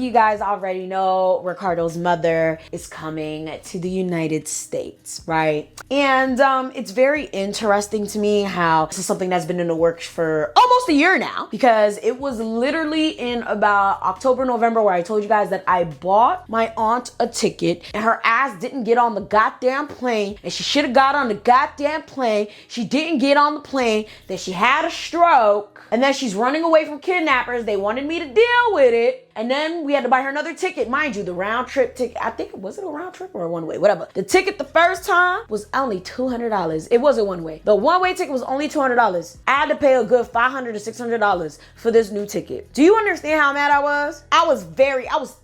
you guys already know, Ricardo's mother is coming to the United States, right? And it's very interesting to me how this is something that's been in the works for almost a year now, because it was literally in about October, November, where I told you guys that I bought my aunt a ticket and her ass didn't get on the goddamn plane, and she should have got on the goddamn plane. She didn't get on the plane, then she had a stroke, and then she's running away from kidnappers. They wanted me to deal with it, and then we had to buy her another ticket. Mind you, the round trip ticket, I think, was it a round trip or a one way? Whatever. The ticket the first time was only $200. It wasn't one way. The one way ticket was only $200. I had to pay a good $500 to $600 for this new ticket. Do you understand how mad I was? I was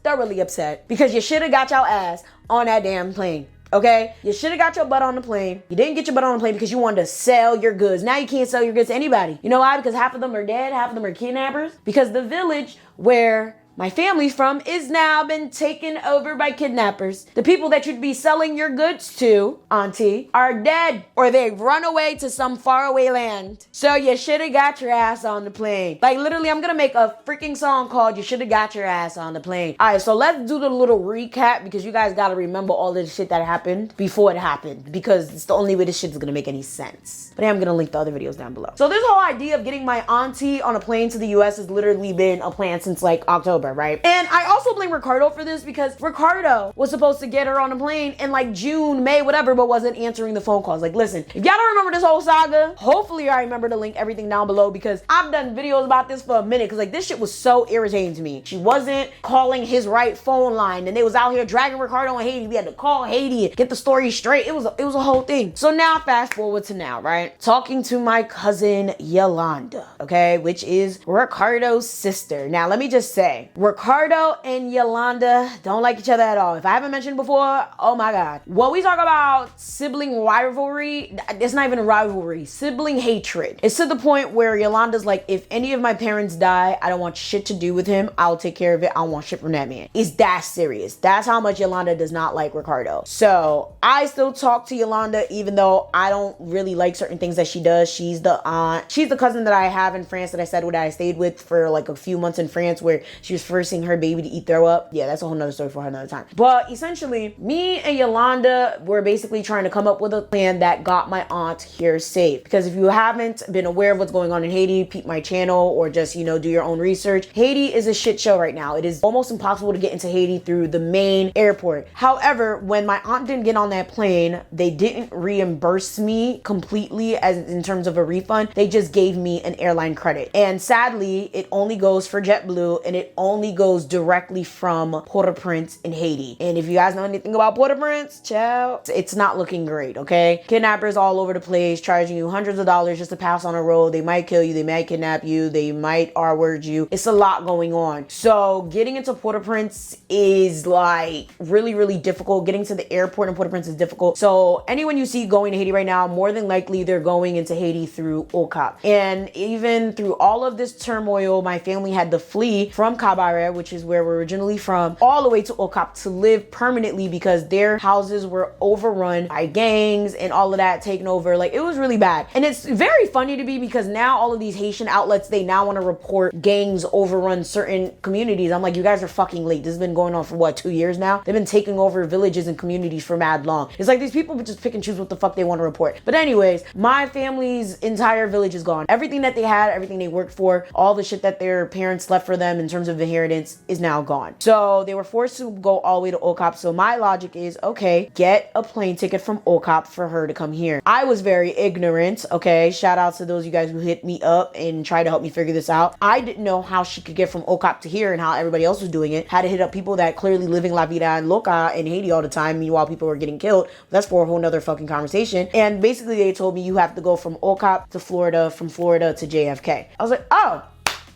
thoroughly upset, because you should have got your ass on that damn plane. Okay, you should have got your butt on the plane. You didn't get your butt on the plane because you wanted to sell your goods. Now you can't sell your goods to anybody. You know why? Because half of them are dead, half of them are kidnappers. Because the village where my family's from is now been taken over by kidnappers. The people that you'd be selling your goods to, auntie, are dead, or they've run away to some faraway land. So you should have got your ass on the plane. Like, literally, I'm gonna make a freaking song called "You Should Have Got Your Ass on the Plane." All right, so let's do the little recap, because you guys gotta remember all the shit that happened before it happened, because it's the only way this shit is gonna make any sense. But I'm gonna link the other videos down below. So this whole idea of getting my auntie on a plane to the US has literally been a plan since like October, right? And I also blame Ricardo for this, because Ricardo was supposed to get her on a plane in like June, May, whatever, but wasn't answering the phone calls. Like, listen, if y'all don't remember this whole saga, hopefully I remember to link everything down below, because I've done videos about this for a minute, because like this shit was so irritating to me. She wasn't calling his right phone line, and they was out here dragging Ricardo in Haiti. We had to call Haiti and get the story straight. It was a whole thing. So now fast forward to now, right? Talking to my cousin Yolanda, okay, which is Ricardo's sister. Now let me just say, Ricardo and Yolanda don't like each other at all. If I haven't mentioned before, oh my God. When we talk about sibling rivalry, it's not even a rivalry, sibling hatred. It's to the point where Yolanda's like, if any of my parents die, I don't want shit to do with him. I'll take care of it. I don't want shit from that man. It's that serious. That's how much Yolanda does not like Ricardo. So I still talk to Yolanda, even though I don't really like certain things that she does. She's the aunt. She's the cousin that I have in France that I said what I stayed with for like a few months in France, where she was forcing her baby to eat throw up. Yeah, that's a whole nother story for another time. But essentially, me and Yolanda were basically trying to come up with a plan that got my aunt here safe. Because if you haven't been aware of what's going on in Haiti, peep my channel, or just, you know, do your own research. Haiti is a shit show right now. It is almost impossible to get into Haiti through the main airport. However, when my aunt didn't get on that plane, they didn't reimburse me completely as in terms of a refund. They just gave me an airline credit. And sadly, it only goes for JetBlue, and it only goes directly from Port-au-Prince in Haiti. And if you guys know anything about Port-au-Prince, ciao, it's not looking great, okay? Kidnappers all over the place, charging you hundreds of dollars just to pass on a road. They might kill you, they might kidnap you, they might R-word you. It's a lot going on. So getting into Port-au-Prince is like really, really difficult. Getting to the airport in Port-au-Prince is difficult. So anyone you see going to Haiti right now, more than likely they're going into Haiti through OCAP. And even through all of this turmoil, my family had to flee from Cabaret, which is where we're originally from, all the way to OCAP to live permanently, because their houses were overrun by gangs and all of that taken over. Like, it was really bad. And it's very funny to me, because now all of these Haitian outlets, they now want to report gangs overrun certain communities. I'm like, you guys are fucking late. This has been going on for what, 2 years now? They've been taking over villages and communities for mad long. It's like these people just pick and choose what the fuck they want to report. But anyways, my family's entire village is gone. Everything that they had, everything they worked for, all the shit that their parents left for them in terms of inheritance is now gone. So they were forced to go all the way to OCAP. So my logic is, okay, get a plane ticket from OCAP for her to come here. I was very ignorant, okay? Shout out to those of you guys who hit me up and tried to help me figure this out. I didn't know how she could get from OCAP to here and how everybody else was doing it. Had to hit up people that clearly living La Vida and Loca in Haiti all the time. Meanwhile, people were getting killed. That's for a whole nother fucking conversation. And basically they told me you have to go from OCAP to Florida, from Florida to JFK. I was like, oh,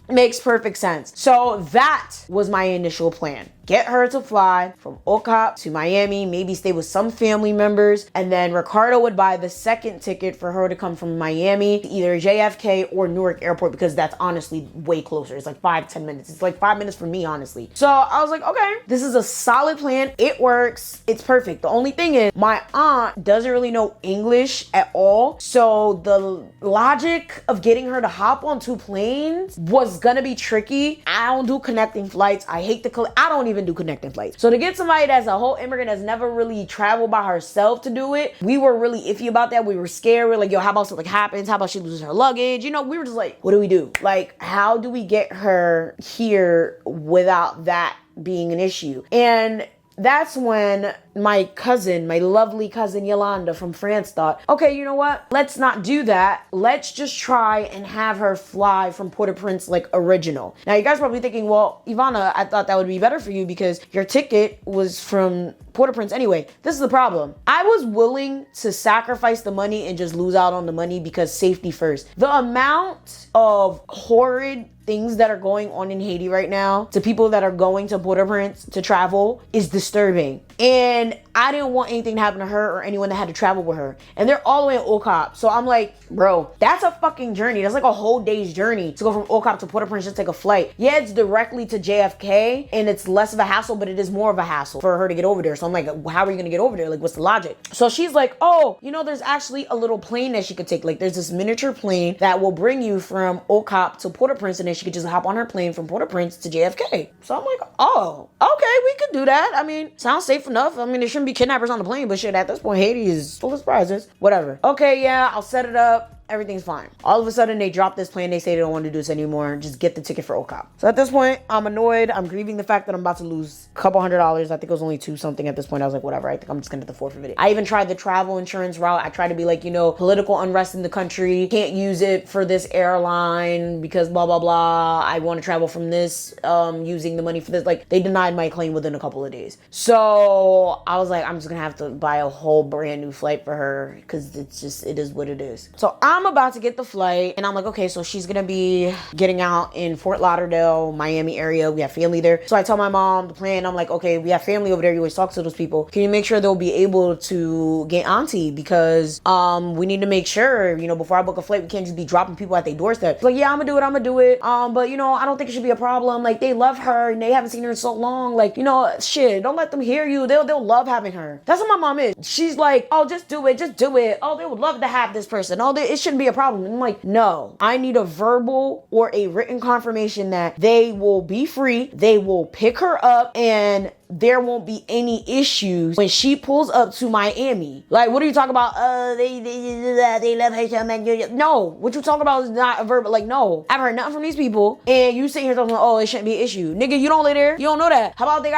makes perfect sense. So that was my initial plan. get her to fly from Okap to Miami, maybe stay with some family members, and then Ricardo would buy the second ticket for her to come from Miami to either JFK or Newark Airport, because that's honestly way closer. It's like 5-10 minutes. It's like 5 minutes for me, honestly. So I was like, okay, this is a solid plan. It works. It's perfect. The only thing is my aunt doesn't really know English at all. So the logic of getting her to hop on 2 planes was gonna be tricky. I don't do connecting flights. I hate I don't even do connecting flights. So to get somebody that's a whole immigrant that's never really traveled by herself to do it, we were really iffy about that. We were scared. We were like, yo, how about something happens? How about she loses her luggage? You know, we were just like, what do we do? Like, how do we get her here without that being an issue? And that's when my cousin, my lovely cousin Yolanda from France thought, okay, you know what? Let's not do that. Let's just try and have her fly from Port-au-Prince like original. Now you guys are probably thinking, well, Yvana, I thought that would be better for you because your ticket was from Port-au-Prince anyway. This is the problem. I was willing to sacrifice the money and just lose out on the money because safety first. The amount of horrid things that are going on in Haiti right now to people that are going to Port-au-Prince to travel is disturbing. And I didn't want anything to happen to her or anyone that had to travel with her. And they're all the way in Okap. So I'm like, bro, that's a fucking journey. That's like a whole day's journey to go from Okap to Port-au-Prince, just take a flight. Yeah, it's directly to JFK and it's less of a hassle, but it is more of a hassle for her to get over there. So I'm like, how are you gonna get over there? Like, what's the logic? So she's like, oh, you know, there's actually a little plane that she could take. Like, there's this miniature plane that will bring you from Okap to Port-au-Prince, and then she could just hop on her plane from Port-au-Prince to JFK. So I'm like, oh, okay, we could do that. I mean, sounds safe enough. I mean, there shouldn't be kidnappers on the plane, but shit, at this point, Haiti is full of surprises. Whatever. Okay, yeah, I'll set it up. Everything's fine. All of a sudden, they drop this plan. They say they don't want to do this anymore. Just get the ticket for Okap. So at this point, I'm annoyed. I'm grieving the fact that I'm about to lose a couple $100s. I think it was only 2 something at this point. I was like, whatever. I think I'm just going to forfeit it. I even tried the travel insurance route. I tried to be like, you know, political unrest in the country. Can't use it for this airline because blah, blah, blah. I want to travel from this using the money for this. Like, they denied my claim within a couple of days. So I was like, I'm just going to have to buy a whole brand new flight for her because it is what it is. So I'm about to get the flight and I'm like, okay, so she's gonna be getting out in Fort Lauderdale, Miami area. We have family there. So I tell my mom the plan. I'm like, okay, we have family over there. You always talk to those people. Can you make sure they'll be able to get auntie? Because we need to make sure, you know, before I book a flight, we can't just be dropping people at their doorstep. She's like, yeah, I'm gonna do it. But you know, I don't think it should be a problem. Like, they love her and they haven't seen her in so long. Like, you know, shit, don't let them hear you. They'll love having her. That's what my mom is. She's like, oh, just do it. Oh, they would love to have this person. Oh, it shouldn't be a problem. And I'm like, no, I need a verbal or a written confirmation that they will be free. They will pick her up and there won't be any issues when she pulls up to Miami. Like, what are you talking about? They love Haitian. No, what you talking about is not a verbal. Like, no, I've heard nothing from these people. And you sitting here talking about, oh, it shouldn't be an issue. Nigga, you don't live there. You don't know that. How about they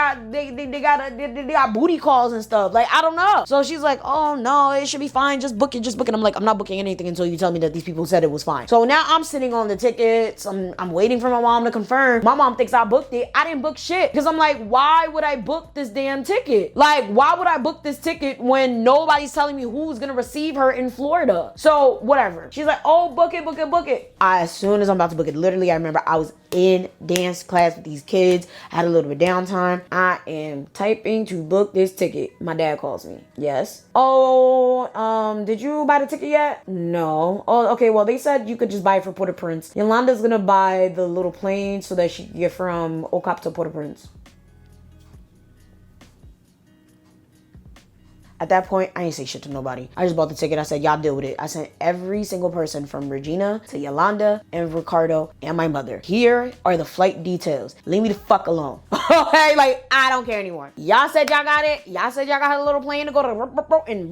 got booty calls and stuff? Like, I don't know. So she's like, oh no, it should be fine. Just book it. I'm like, I'm not booking anything until you tell me that these people said it was fine. So now I'm sitting on the tickets. I'm waiting for my mom to confirm. My mom thinks I booked it. I didn't book shit. Because I'm like, why would I book this damn ticket? Like, why would I book this ticket when nobody's telling me who's gonna receive her in Florida? So whatever. She's like, oh, book it. As soon as I'm about to book it, literally, I remember I was in dance class with these kids. I had a little bit of downtime. I am typing to book this ticket. My dad calls me. Yes. Oh, did you buy the ticket yet? No. Oh, okay. Well, they said you could just buy it for Port-au-Prince. Yolanda's gonna buy the little plane so that she can get from Okap to Port-au-Prince. At that point, I ain't say shit to nobody. I just bought the ticket. I said, y'all deal with it. I sent every single person from Regina to Yolanda and Ricardo and my mother. Here are the flight details. Leave me the fuck alone. Okay? Like, I don't care anymore. Y'all said y'all got it. Y'all said y'all got a little plane to go to and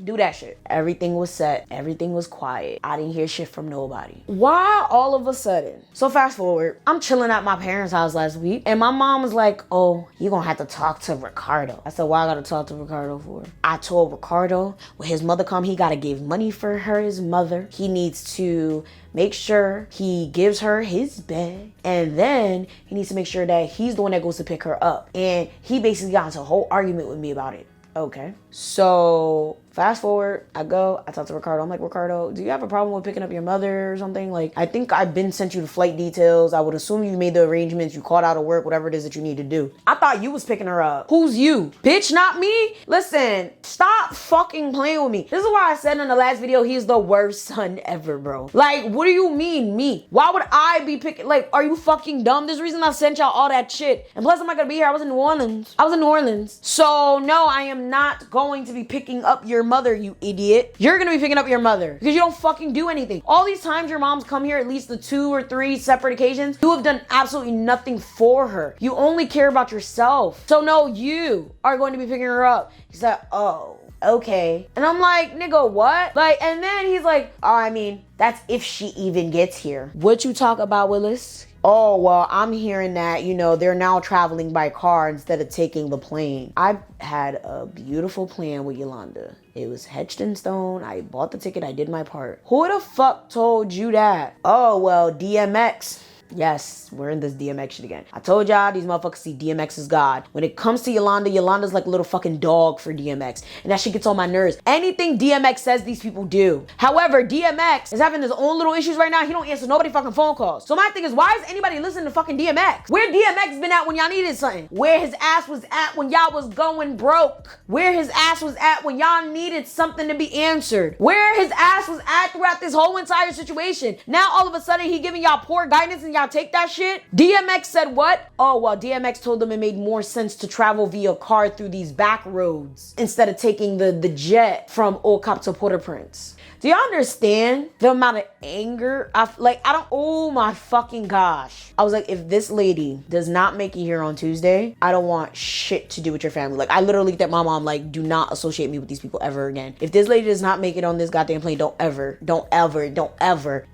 do that shit. Everything was set. Everything was quiet. I didn't hear shit from nobody. Why all of a sudden? So fast forward, I'm chilling at my parents' house last week and my mom was like, oh, you gonna have to talk to Ricardo. I said, why I gotta talk to Ricardo for? I told Ricardo when his mother come, he gotta give money for his mother. He needs to make sure he gives her his bag. And then he needs to make sure that he's the one that goes to pick her up. And he basically got into a whole argument with me about it. Okay. So Fast forward, I talk to Ricardo. I'm like, Ricardo, do you have a problem with picking up your mother or something? Like, I think I've been sent you the flight details. I would assume you made the arrangements. You called out of work, whatever it is that you need to do. I thought you was picking her up. Who's you? Bitch, not me? Listen, stop fucking playing with me. This is why I said in the last video, he's the worst son ever, bro. Like, what do you mean, me? Why would I be picking, like, are you fucking dumb? There's a reason I sent y'all all that shit. And plus, I'm not gonna be here. I was in New Orleans. So, no, I am not going to be picking up your mother, you idiot. You're gonna be picking up your mother because you don't fucking do anything. All these times your mom's come here, at least the 2 or 3 separate occasions, you have done absolutely nothing for her. You only care about yourself. So no, you are going to be picking her up. He's like, oh, okay. And I'm like, nigga, what? Like, and then he's like, oh, I mean, that's if she even gets here. What you talk about, Willis? Oh, well, I'm hearing that, you know, they're now traveling by car instead of taking the plane. I had a beautiful plan with Yolanda. It was etched in stone. I bought the ticket. I did my part. Who the fuck told you that? Oh, well, DMX. Yes, we're in this DMX shit again. I told y'all these motherfuckers see DMX as God. When it comes to Yolanda, Yolanda's like a little fucking dog for DMX. And that shit gets on my nerves. Anything DMX says, these people do. However, DMX is having his own little issues right now. He don't answer nobody fucking phone calls. So my thing is, why is anybody listening to fucking DMX? Where DMX been at when y'all needed something? Where his ass was at when y'all was going broke? Where his ass was at when y'all needed something to be answered? Where his ass was at throughout this whole entire situation? Now all of a sudden he giving y'all poor guidance and y'all take that shit? DMX said what? Oh, well, DMX told them it made more sense to travel via car through these back roads instead of taking the jet from Old Cop to Port-au-Prince. Do y'all understand the amount of anger? Oh my fucking gosh. I was like, if this lady does not make it here on Tuesday, I don't want shit to do with your family. Like, I literally looked at my mom like, do not associate me with these people ever again. If this lady does not make it on this goddamn plane, don't ever.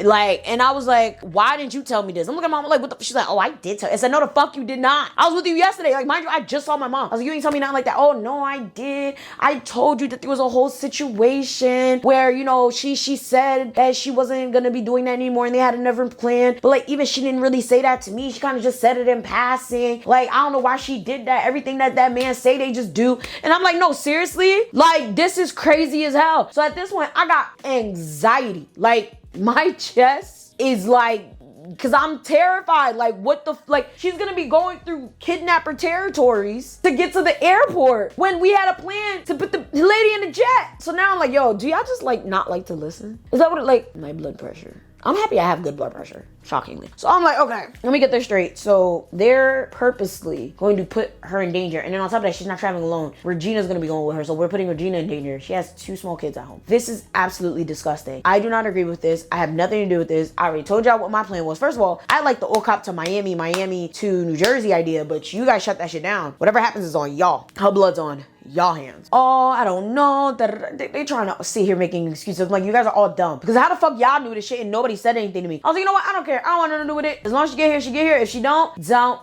Like, and I was like, why didn't you tell me this? I'm looking at mom like, what the? She's like, oh, I did tell. I said, no, the fuck you did not. I was with you yesterday. Like, mind you, I just saw my mom. I was like, you ain't tell me nothing like that. Oh, no, I did. I told you that there was a whole situation where, you know, she said that she wasn't gonna be doing that anymore and they had another plan. But like, even she didn't really say that to me. She kind of just said it in passing. Like, I don't know why she did that. Everything that man say, they just do. And I'm like, no, seriously? Like, this is crazy as hell. So at this point, I got anxiety. Like, my chest is like, because I'm terrified. Like, what the, like, she's gonna be going through kidnapper territories to get to the airport when we had a plan to put the lady in the jet. So now I'm like, yo, do y'all just like not like to listen? Is that what it, like, my blood pressure? I'm happy I have good blood pressure, shockingly. So I'm like, okay, let me get this straight. So they're purposely going to put her in danger. And then on top of that, she's not traveling alone. Regina's gonna be going with her. So we're putting Regina in danger. She has 2 small kids at home. This is absolutely disgusting. I do not agree with this. I have nothing to do with this. I already told y'all what my plan was. First of all, I like the Old Cop to Miami to New Jersey idea, but you guys shut that shit down. Whatever happens is on y'all. Her blood's on y'all hands. Oh, I don't know. They trying to sit here making excuses. I'm like, you guys are all dumb. Because how the fuck y'all knew this shit and nobody said anything to me? I was like, you know what? I don't care. I don't want nothing to do with it. As long as she get here, she get here. If she don't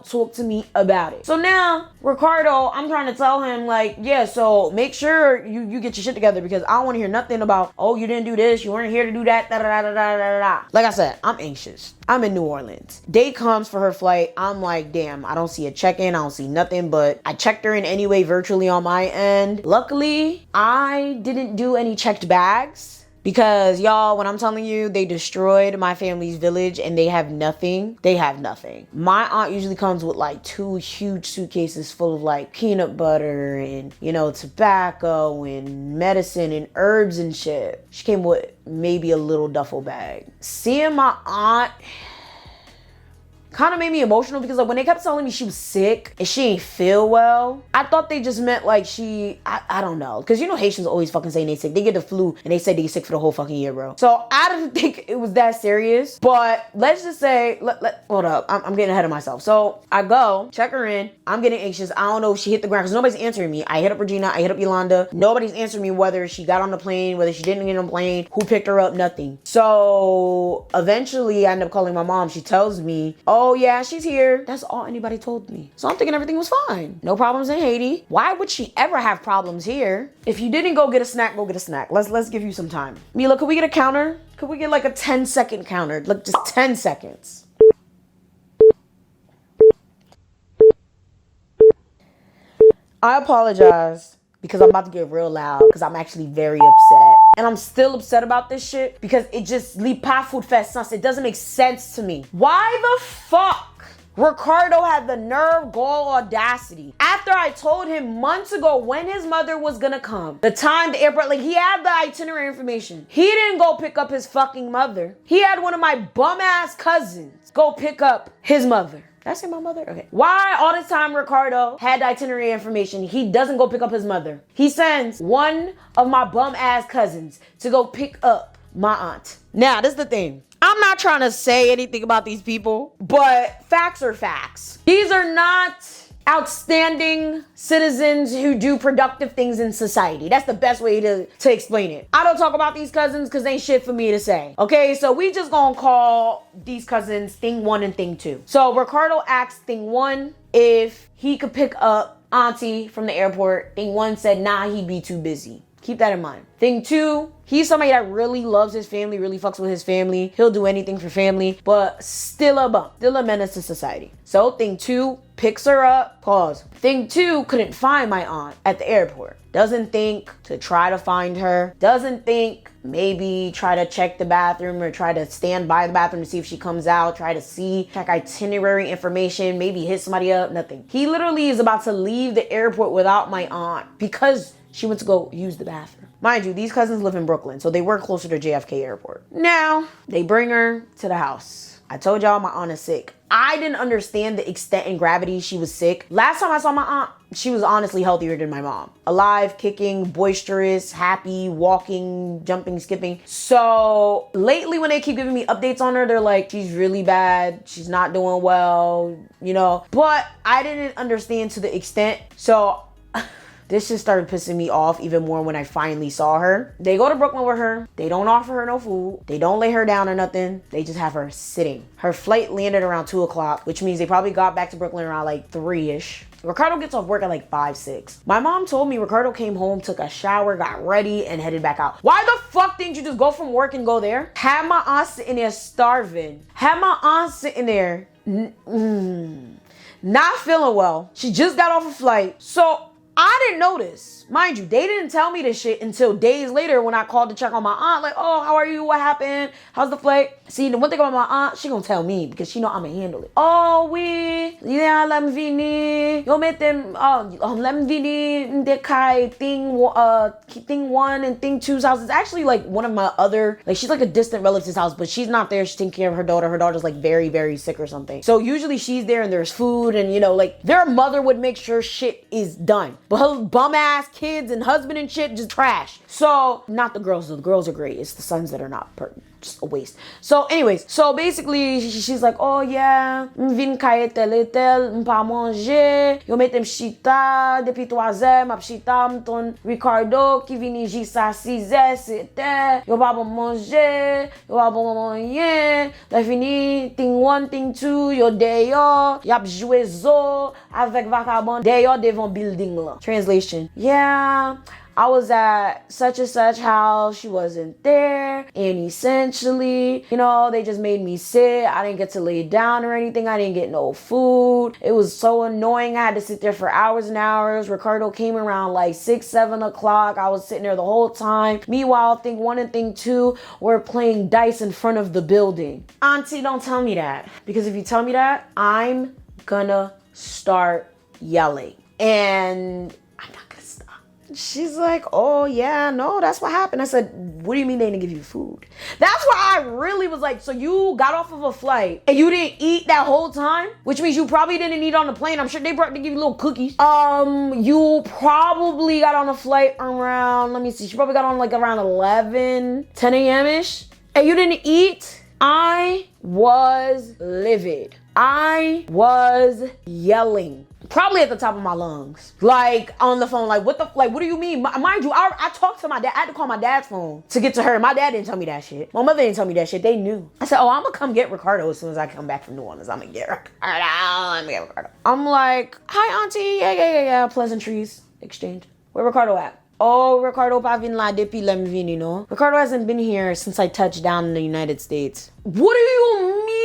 talk to me about it. So now, Ricardo, I'm trying to tell him like, yeah, so make sure you get your shit together because I don't want to hear nothing about, oh, you didn't do this. You weren't here to do that. Like I said, I'm anxious. I'm in New Orleans. Day comes for her flight. I'm like, damn, I don't see a check-in. I don't see nothing, but I checked her in anyway virtually on my end. Luckily, I didn't do any checked bags because y'all, when I'm telling you, they destroyed my family's village and they have nothing. They have nothing. My aunt usually comes with like 2 huge suitcases full of like peanut butter and, you know, tobacco and medicine and herbs and shit. She came with maybe a little duffel bag. Seeing my aunt kind of made me emotional because like when they kept telling me she was sick and she ain't feel well, I thought they just meant like I don't know. Because you know Haitians always fucking saying they sick. They get the flu and they say they get sick for the whole fucking year, bro. So I didn't think it was that serious. But let's just say, hold up. I'm getting ahead of myself. So I go, check her in. I'm getting anxious. I don't know if she hit the ground because nobody's answering me. I hit up Regina. I hit up Yolanda. Nobody's answering me whether she got on the plane, whether she didn't get on the plane, who picked her up, nothing. So eventually I end up calling my mom. She tells me, oh yeah, she's here. That's all anybody told me. So I'm thinking everything was fine. No problems in Haiti. Why would she ever have problems here? If you didn't go get a snack, go get a snack. Let's give you some time. Mila, could we get a counter? Could we get like a 10-second counter? Like just 10 seconds. I apologize. because I'm about to get real loud because I'm actually very upset. And I'm still upset about this shit because it just li pas food fait sens. It doesn't make sense to me. Why the fuck Ricardo had the nerve, gall, audacity, after I told him months ago when his mother was gonna come, the time, the airport, like he had the itinerary information. He didn't go pick up his fucking mother. He had one of my bum ass cousins go pick up his mother. Did I say my mother? Okay. Why all this time Ricardo had the itinerary information, he doesn't go pick up his mother? He sends one of my bum ass cousins to go pick up my aunt. Now, this is the thing. I'm not trying to say anything about these people, but facts are facts. These are not outstanding citizens who do productive things in society. That's the best way to explain it. I don't talk about these cousins because ain't shit for me to say. Okay, so we just gonna call these cousins thing 1 and thing 2. So Ricardo asked thing 1 if he could pick up auntie from the airport. Thing 1 said, nah, he'd be too busy. Keep that in mind. Thing 2, he's somebody that really loves his family, really fucks with his family. He'll do anything for family, but still a bum, still a menace to society. So thing 2 picks her up, pause. Thing 2 couldn't find my aunt at the airport. Doesn't think to try to find her. Doesn't think maybe try to check the bathroom or try to stand by the bathroom to see if she comes out, try to see, check itinerary information, maybe hit somebody up, nothing. He literally is about to leave the airport without my aunt because she went to go use the bathroom. Mind you, these cousins live in Brooklyn, so they were closer to JFK Airport. Now, they bring her to the house. I told y'all my aunt is sick. I didn't understand the extent and gravity she was sick. Last time I saw my aunt, she was honestly healthier than my mom. Alive, kicking, boisterous, happy, walking, jumping, skipping. So lately when they keep giving me updates on her, they're like, she's really bad. She's not doing well, you know. But I didn't understand to the extent. So this just started pissing me off even more when I finally saw her. They go to Brooklyn with her. They don't offer her no food. They don't lay her down or nothing. They just have her sitting. Her flight landed around 2 o'clock, which means they probably got back to Brooklyn around like 3-ish. Ricardo gets off work at like 5, 6. My mom told me Ricardo came home, took a shower, got ready, and headed back out. Why the fuck didn't you just go from work and go there? Had my aunt sitting there starving. Had my aunt sitting there not feeling well. She just got off a flight. So I didn't notice. Mind you, they didn't tell me this shit until days later when I called to check on my aunt. Like, oh, how are you? What happened? How's the flight? See, the one thing about my aunt, she gonna tell me because she know I'ma handle it. Oh, oui. Yeah, let me vini. Yo met them, let me vini de kai thing 1 and thing 2's house. It's actually like one of my other, like she's like a distant relative's house, but she's not there. She's taking care of her daughter. Her daughter's like very, very sick or something. So usually she's there and there's food and, you know, like their mother would make sure shit is done. But her bum ass kids and husband and shit just trash. So not the girls though. The girls are great. It's the sons that are not just a waste. So anyways, so basically she's like, oh yeah, vin kaye tel et tel, m'pa manger, yo metem chita, depuis 3 heures, m'ap chita, m'ton Ricardo, ki vini jisa 6 heures, c'était, yo pa bon manger, yo pa bon manger, la fini, thing 1, thing 2, yo deyo, yap joué zo, avec vagabond, deyo devant building la. Translation, yeah, I was at such and such house, she wasn't there, and essentially, you know, they just made me sit. I didn't get to lay down or anything. I didn't get no food. It was so annoying. I had to sit there for hours and hours. Ricardo came around like 6, 7 o'clock. I was sitting there the whole time. Meanwhile, thing 1 and thing 2 were playing dice in front of the building. Auntie, don't tell me that, because if you tell me that, I'm gonna start yelling. And I'm not gonna stop. She's like, oh yeah, no, that's what happened. I said, what do you mean they didn't give you food? That's why I really was like, so you got off of a flight and you didn't eat that whole time? Which means you probably didn't eat on the plane. I'm sure they give you little cookies. You probably got on a flight around, let me see, she probably got on like around 11, 10 a.m.-ish. And you didn't eat? I was livid. I was yelling. Probably at the top of my lungs. Like on the phone, like what do you mean? Mind you, I talked to my dad. I had to call my dad's phone to get to her. My dad didn't tell me that shit. My mother didn't tell me that shit. They knew. I said, oh, I'm gonna come get Ricardo as soon as I come back from New Orleans. I'm gonna get Ricardo. I'm like, hi auntie, yeah. Pleasantries exchange. Where Ricardo at? Oh, Ricardo pa vin la depuis lem vin, you know? Ricardo hasn't been here since I touched down in the United States. What do you mean?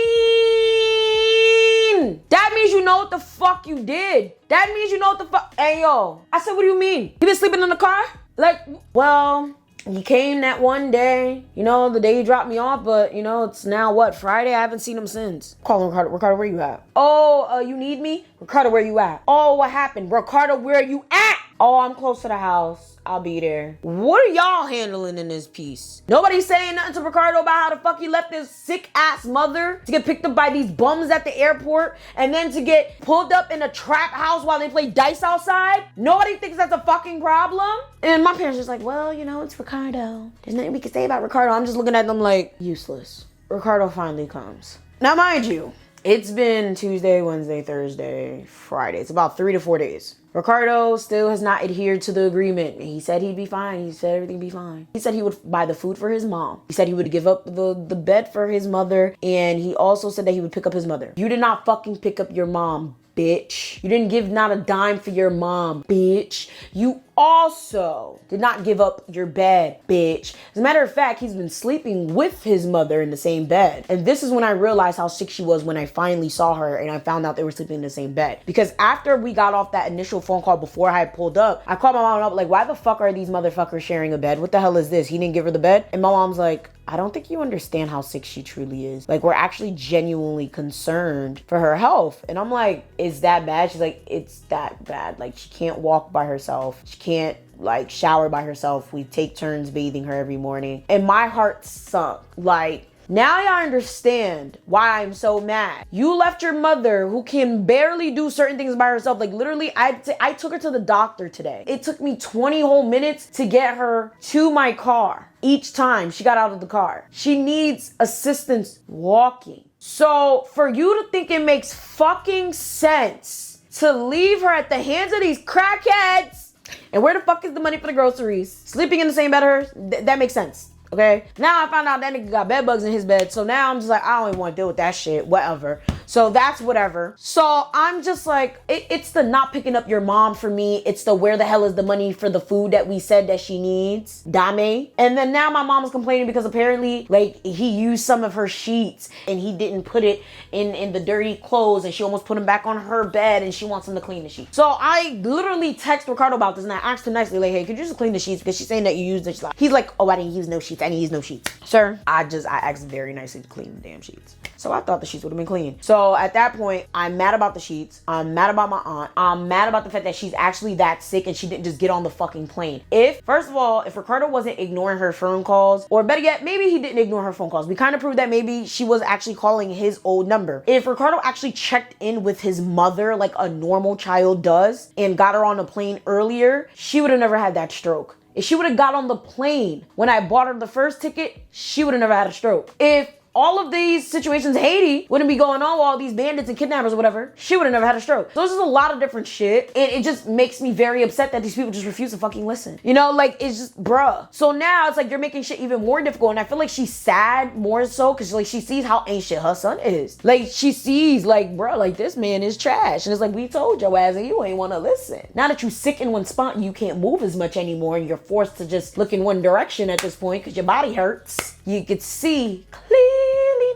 That means you know what the fuck you did. That means you know what the fuck. Hey, yo. I said, what do you mean? You been sleeping in the car? Like, well, he came that one day, you know, the day he dropped me off, but, you know, it's now what, Friday? I haven't seen him since. Call him Ricardo. Ricardo, where you at? Oh, you need me? Ricardo, where you at? Oh, what happened? Ricardo, where you at? Oh, I'm close to the house. I'll be there. What are y'all handling in this piece? Nobody's saying nothing to Ricardo about how the fuck he left his sick ass mother to get picked up by these bums at the airport and then to get pulled up in a trap house while they play dice outside. Nobody thinks that's a fucking problem. And my parents just like, well, you know, it's Ricardo. There's nothing we can say about Ricardo. I'm just looking at them like, useless. Ricardo finally comes. Now, mind you, it's been Tuesday, Wednesday, Thursday, Friday. It's about 3 to 4 days. Ricardo still has not adhered to the agreement. He said he'd be fine. He said everything would be fine. He said he would buy the food for his mom. He said he would give up the bed for his mother. And he also said that he would pick up his mother. You did not fucking pick up your mom, bitch. You didn't give not a dime for your mom, bitch. You also did not give up your bed, bitch. As a matter of fact, he's been sleeping with his mother in the same bed. And this is when I realized how sick she was when I finally saw her and I found out they were sleeping in the same bed. Because after we got off that initial phone call before I had pulled up, I called my mom up like, why the fuck are these motherfuckers sharing a bed? What the hell is this? He didn't give her the bed? And my mom's like, I don't think you understand how sick she truly is. Like, we're actually genuinely concerned for her health. And I'm like, is that bad? She's like, it's that bad. Like, she can't walk by herself. She can't like shower by herself. We take turns bathing her every morning. And my heart sunk. Like, now y'all understand why I'm so mad. You left your mother who can barely do certain things by herself. Like literally, I took her to the doctor today. It took me 20 whole minutes to get her to my car. Each time she got out of the car. She needs assistance walking. So for you to think it makes fucking sense to leave her at the hands of these crackheads, and where the fuck is the money for the groceries? Sleeping in the same bed as her? That makes sense. Okay, now I found out that nigga got bed bugs in his bed. So now I'm just like, I don't even want to deal with that shit. Whatever. So that's whatever. So I'm just like, it's the not picking up your mom for me. It's the where the hell is the money for the food that we said that she needs. Dame. And then now my mom is complaining because apparently like he used some of her sheets and he didn't put it in the dirty clothes and she almost put them back on her bed and she wants him to clean the sheets. So I literally text Ricardo about this and I asked him nicely, like, hey, could you just clean the sheets? Because she's saying that you used it. He's like, oh, I didn't use no sheets. I didn't use no sheets. Sir, I asked very nicely to clean the damn sheets. So I thought the sheets would have been clean. So at that point, I'm mad about the sheets. I'm mad about my aunt. I'm mad about the fact that she's actually that sick and she didn't just get on the fucking plane. First of all, if Ricardo wasn't ignoring her phone calls, or better yet, maybe he didn't ignore her phone calls. We kind of proved that maybe she was actually calling his old number. If Ricardo actually checked in with his mother like a normal child does and got her on a plane earlier, she would have never had that stroke. If she would have got on the plane when I bought her the first ticket, she would have never had a stroke. If all of these situations, Haiti wouldn't be going on with all these bandits and kidnappers or whatever, she would have never had a stroke. So there's just a lot of different shit. And it just makes me very upset that these people just refuse to fucking listen. You know, like, it's just, bruh. So now it's like you're making shit even more difficult. And I feel like she's sad more so because like she sees how ain't shit her son is. Like, she sees, like, bruh, like, this man is trash. And it's like, we told your ass and you ain't want to listen. Now that you sick in one spot and you can't move as much anymore and you're forced to just look in one direction at this point because your body hurts, you could see clearly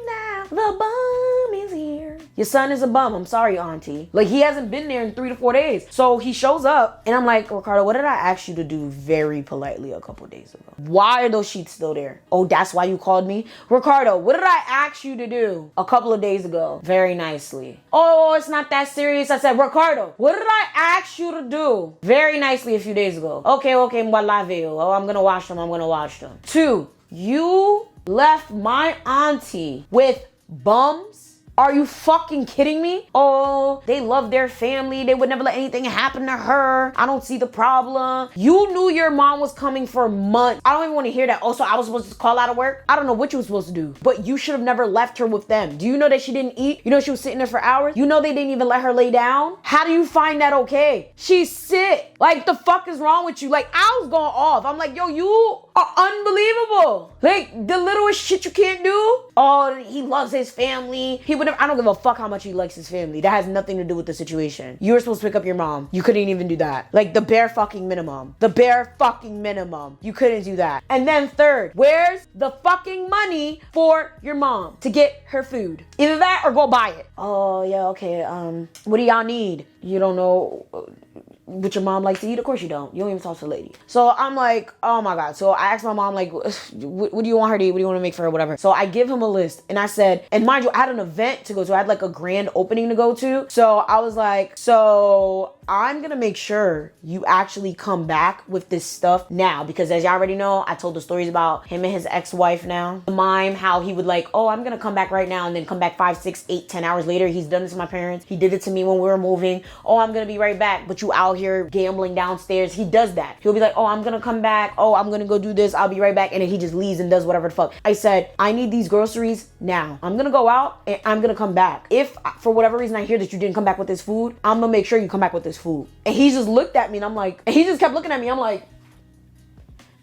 now the bum is here. Your son is a bum. I'm sorry, auntie. Like, he hasn't been there in 3 to 4 days. So he shows up and I'm like, Ricardo, what did I ask you to do very politely a couple days ago? Why are those sheets still there? Oh, that's why you called me? Ricardo, what did I ask you to do a couple of days ago? Very nicely. Oh, it's not that serious. I said, Ricardo, what did I ask you to do very nicely a few days ago? Okay, oh, I'm gonna wash them. 2, you left my auntie with bums? Are you fucking kidding me? Oh, they love their family. They would never let anything happen to her. I don't see the problem. You knew your mom was coming for months. I don't even want to hear that. Also, I was supposed to call out of work. I don't know what you were supposed to do, but you should have never left her with them. Do you know that she didn't eat? You know she was sitting there for hours? You know they didn't even let her lay down? How do you find that okay? She's sick. Like, the fuck is wrong with you? Like, I was going off. I'm like, yo, you are unbelievable. unbelievable. Like, the littlest shit you can't do. Oh, he loves his family. He would have, I don't give a fuck how much he likes his family. That has nothing to do with the situation. You were supposed to pick up your mom. You couldn't even do that. Like, the bare fucking minimum. The bare fucking minimum. You couldn't do that. And then third, where's the fucking money for your mom to get her food? Either that or go buy it. Oh, yeah, okay. What do y'all need? You don't know what your mom likes to eat? Of course you don't. You don't even talk to the lady. So I'm like, oh my God. So I asked my mom, like, what do you want her to eat? What do you want to make for her? Whatever. So I give him a list and I said, and mind you, I had an event to go to. I had like a grand opening to go to. So I was like, so I'm going to make sure you actually come back with this stuff now, because as y'all already know, I told the stories about him and his ex-wife now. The mime, how he would like, oh, I'm going to come back right now and then come back 5, 6, 8, 10 hours later. He's done this to my parents. He did it to me when we were moving. Oh, I'm going to be right back. But you out here gambling downstairs. He does that. He'll be like, oh, I'm going to come back. Oh, I'm going to go do this. I'll be right back. And then he just leaves and does whatever the fuck. I said, I need these groceries now. I'm going to go out and I'm going to come back. If for whatever reason I hear that you didn't come back with this food, I'm going to make sure you come back with this food. And he just looked at me and I'm like, and he just kept looking at me. I'm like,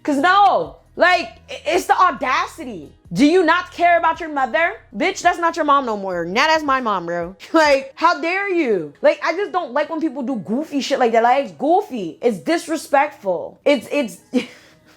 cause no, like, it's the audacity. Do you not care about your mother? Bitch, that's not your mom no more. Now that's my mom, bro. Like, how dare you? Like, I just don't like when people do goofy shit like that. Like, it's goofy. It's disrespectful. It's, oh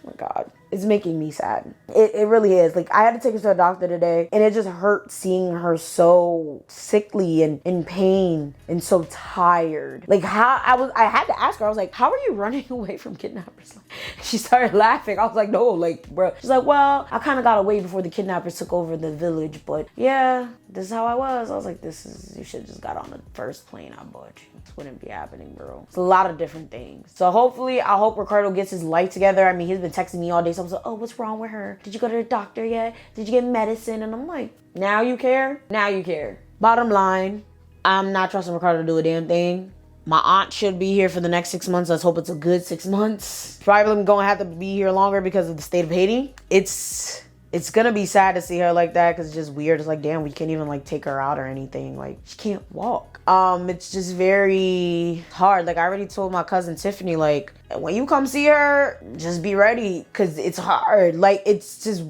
my God. It's making me sad. It really is. Like, I had to take her to a doctor today and it just hurt seeing her so sickly and in pain and so tired. Like, I had to ask her, I was like, how are you running away from kidnappers? She started laughing. I was like, no, like, bro. She's like, well, I kind of got away before the kidnappers took over the village, but yeah, this is how I was. I was like, you should have just got on the first plane I bought you. This wouldn't be happening, bro. It's a lot of different things. So hopefully, I hope Ricardo gets his life together. I mean, he's been texting me all day. So I was like, oh, what's wrong with her? Did you go to the doctor yet? Did you get medicine? And I'm like, now you care? Now you care. Bottom line, I'm not trusting Ricardo to do a damn thing. My aunt should be here for the next 6 months. Let's hope it's a good 6 months. Probably going to have to be here longer because of the state of Haiti. It's going to be sad to see her like that because it's just weird. It's like, damn, we can't even like take her out or anything. Like, she can't walk. It's just very hard. Like, I already told my cousin Tiffany, like, when you come see her, just be ready because it's hard. Like, it's just,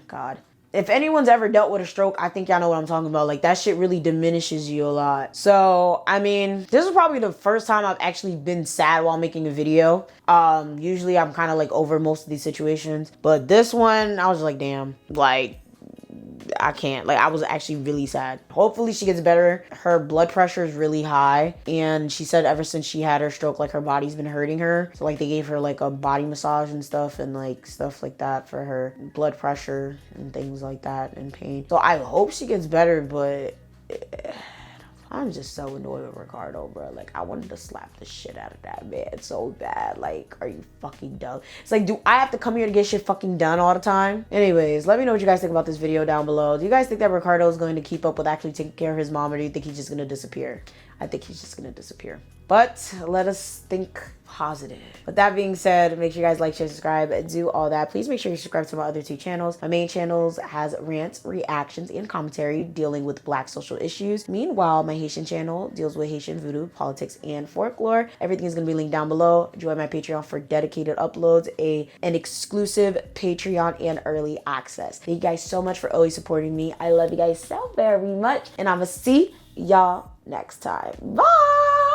God. If anyone's ever dealt with a stroke, I think y'all know what I'm talking about. Like, that shit really diminishes you a lot. So, I mean, this is probably the first time I've actually been sad while making a video. Usually I'm kind of like over most of these situations. But this one, I was like, damn, like, I can't. Like, I was actually really sad. Hopefully she gets better. Her blood pressure is really high. And she said ever since she had her stroke, like, her body's been hurting her. So, like, they gave her, like, a body massage and stuff. And, like, stuff like that for her blood pressure and things like that and pain. So, I hope she gets better, but I'm just so annoyed with Ricardo, bro. Like, I wanted to slap the shit out of that man so bad. Like, are you fucking dumb? It's like, do I have to come here to get shit fucking done all the time? Anyways, let me know what you guys think about this video down below. Do you guys think that Ricardo is going to keep up with actually taking care of his mom, or do you think he's just going to disappear? I think he's just going to disappear. But let us think positive. With that being said, make sure you guys like, share, subscribe, do all that. Please make sure you subscribe to my other 2 channels. My main channels has rants, reactions, and commentary dealing with Black social issues. Meanwhile, my Haitian channel deals with Haitian voodoo, politics, and folklore. Everything is going to be linked down below. Join my Patreon for dedicated uploads, an exclusive Patreon, and early access. Thank you guys so much for always supporting me. I love you guys so very much, and I'm going to see y'all next time. Bye!